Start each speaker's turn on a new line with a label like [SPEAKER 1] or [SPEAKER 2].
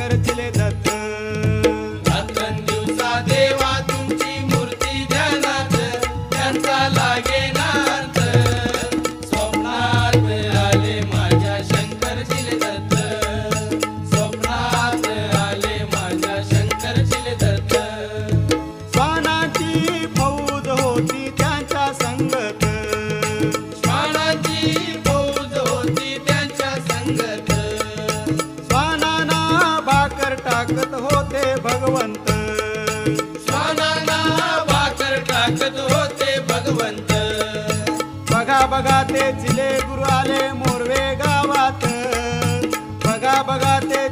[SPEAKER 1] शंकर चिले दत्त.
[SPEAKER 2] रात्रंदिवसा देवा तुमची मूर्ती ध्यानात, त्यांचा लागे नार्थ. स्वप्नात आले माझ्या शंकर चिले दत्त, स्वप्नात आले माझ्या शंकर चिले दत्त.
[SPEAKER 1] श्वानाची फौज होती त्यांच्या संगत,
[SPEAKER 2] श्वानाची फौज होती त्यांच्या संगत.
[SPEAKER 1] श्वानांना भाकर टाकत होते भगवंत,
[SPEAKER 2] श्वानांना भाकर टाकत होते भगवंत.
[SPEAKER 1] बघा बघा ते चिले गुरु आले मोरवे गावात, बघा बघा ते